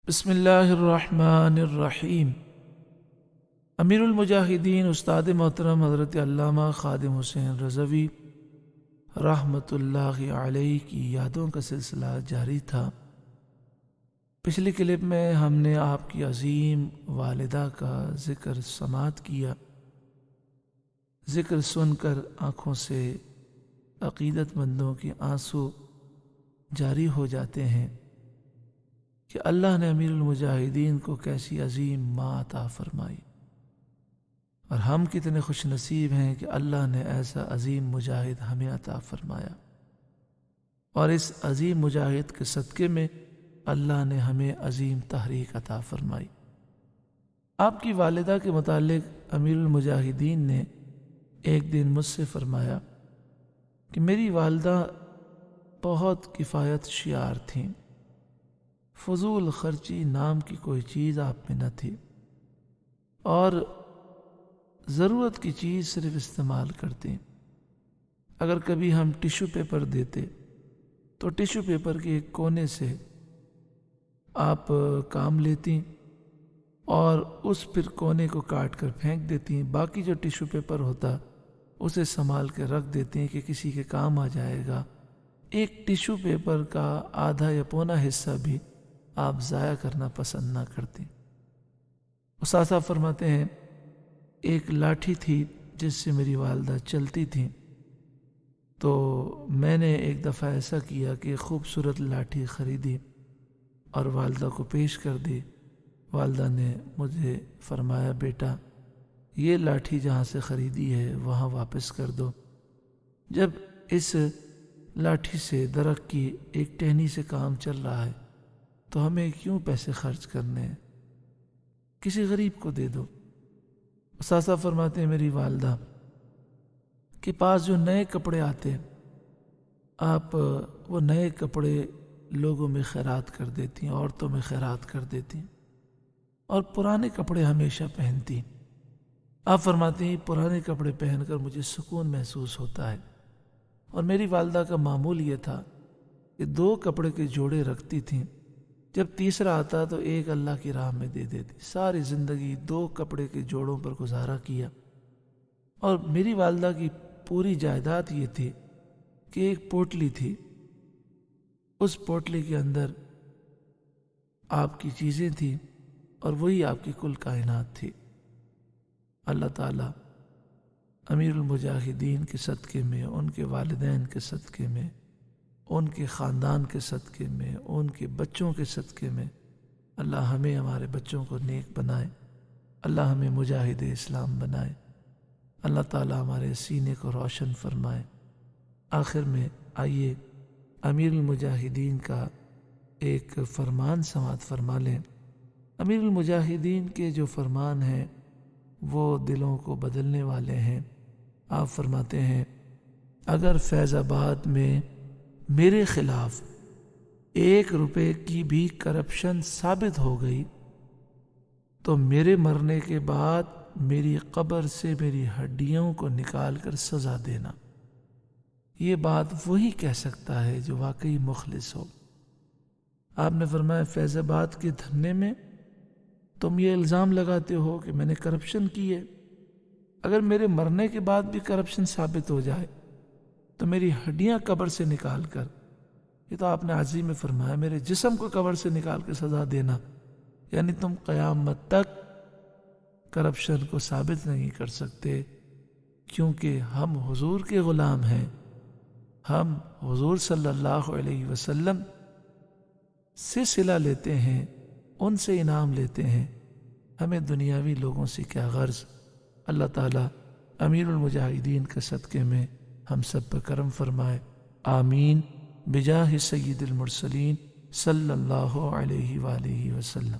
بسم اللہ الرحمن الرحیم۔ امیر المجاہدین استاد محترم حضرت علامہ خادم حسین رضوی رحمۃ اللہ علیہ کی یادوں کا سلسلہ جاری تھا۔ پچھلی کلپ میں ہم نے آپ کی عظیم والدہ کا ذکر سماعت کیا۔ ذکر سن کر آنکھوں سے عقیدت مندوں کے آنسو جاری ہو جاتے ہیں کہ اللہ نے امیر المجاہدین کو کیسی عظیم ماں عطا فرمائی، اور ہم کتنے خوش نصیب ہیں کہ اللہ نے ایسا عظیم مجاہد ہمیں عطا فرمایا، اور اس عظیم مجاہد کے صدقے میں اللہ نے ہمیں عظیم تحریک عطا فرمائی۔ آپ کی والدہ کے متعلق امیر المجاہدین نے ایک دن مجھ سے فرمایا کہ میری والدہ بہت کفایت شیار تھیں، فضول خرچی نام کی کوئی چیز آپ میں نہ تھی، اور ضرورت کی چیز صرف استعمال کرتے۔ اگر کبھی ہم ٹیشو پیپر دیتے تو ٹیشو پیپر کے ایک کونے سے آپ کام لیتی اور اس پھر کونے کو کاٹ کر پھینک دیتی، باقی جو ٹیشو پیپر ہوتا اسے سنبھال کے رکھ دیتی کہ کسی کے کام آ جائے گا۔ ایک ٹیشو پیپر کا آدھا یا پونا حصہ بھی آپ ضائع کرنا پسند نہ کرتی۔ اساتذہ فرماتے ہیں ایک لاٹھی تھی جس سے میری والدہ چلتی تھیں، تو میں نے ایک دفعہ ایسا کیا کہ خوبصورت لاٹھی خریدی اور والدہ کو پیش کر دی۔ والدہ نے مجھے فرمایا بیٹا یہ لاٹھی جہاں سے خریدی ہے وہاں واپس کر دو۔ جب اس لاٹھی سے درخت کی ایک ٹہنی سے کام چل رہا ہے تو ہمیں کیوں پیسے خرچ کرنے ہیں، کسی غریب کو دے دو۔ اساتذہ فرماتے ہیں میری والدہ کے پاس جو نئے کپڑے آتے آپ وہ نئے کپڑے لوگوں میں خیرات کر دیتی، عورتوں میں خیرات کر دیتی، اور پرانے کپڑے ہمیشہ پہنتی۔ آپ فرماتے ہیں پرانے کپڑے پہن کر مجھے سکون محسوس ہوتا ہے، اور میری والدہ کا معمول یہ تھا کہ 2 کپڑے کے جوڑے رکھتی تھیں، جب تیسرا آتا تو ایک اللہ کی راہ میں دے دیتی۔ ساری زندگی 2 کپڑے کے جوڑوں پر گزارا کیا، اور میری والدہ کی پوری جائیداد یہ تھی کہ ایک پوٹلی تھی، اس پوٹلی کے اندر آپ کی چیزیں تھیں اور وہی آپ کی کل کائنات تھی۔ اللہ تعالیٰ امیر المجاہدین کے صدقے میں، ان کے والدین کے صدقے میں، ان کے خاندان کے صدقے میں، ان کے بچوں کے صدقے میں اللہ ہمیں ہمارے بچوں کو نیک بنائے، اللہ ہمیں مجاہد اسلام بنائے، اللہ تعالیٰ ہمارے سینے کو روشن فرمائے۔ آخر میں آئیے امیر المجاہدین کا ایک فرمان سماعت فرما لیں۔ امیر المجاہدین کے جو فرمان ہیں وہ دلوں کو بدلنے والے ہیں۔ آپ فرماتے ہیں اگر فیض آباد میں میرے خلاف 1 روپے کی بھی کرپشن ثابت ہو گئی تو میرے مرنے کے بعد میری قبر سے میری ہڈیوں کو نکال کر سزا دینا۔ یہ بات وہی کہہ سکتا ہے جو واقعی مخلص ہو۔ آپ نے فرمایا فیض آباد کے دھرنے میں تم یہ الزام لگاتے ہو کہ میں نے کرپشن کی ہے، اگر میرے مرنے کے بعد بھی کرپشن ثابت ہو جائے تو میری ہڈیاں قبر سے نکال کر، یہ تو آپ نے عظیم میں فرمایا میرے جسم کو قبر سے نکال کے سزا دینا، یعنی تم قیامت تک کرپشن کو ثابت نہیں کر سکتے، کیونکہ ہم حضور کے غلام ہیں، ہم حضور صلی اللہ علیہ وسلم سے صلہ لیتے ہیں، ان سے انعام لیتے ہیں، ہمیں دنیاوی لوگوں سے کیا غرض۔ اللہ تعالیٰ امیر المجاہدین کے صدقے میں ہم سب پر کرم فرمائے، آمین، بجاہ سید المرسلین صلی اللہ علیہ وآلہ وسلم۔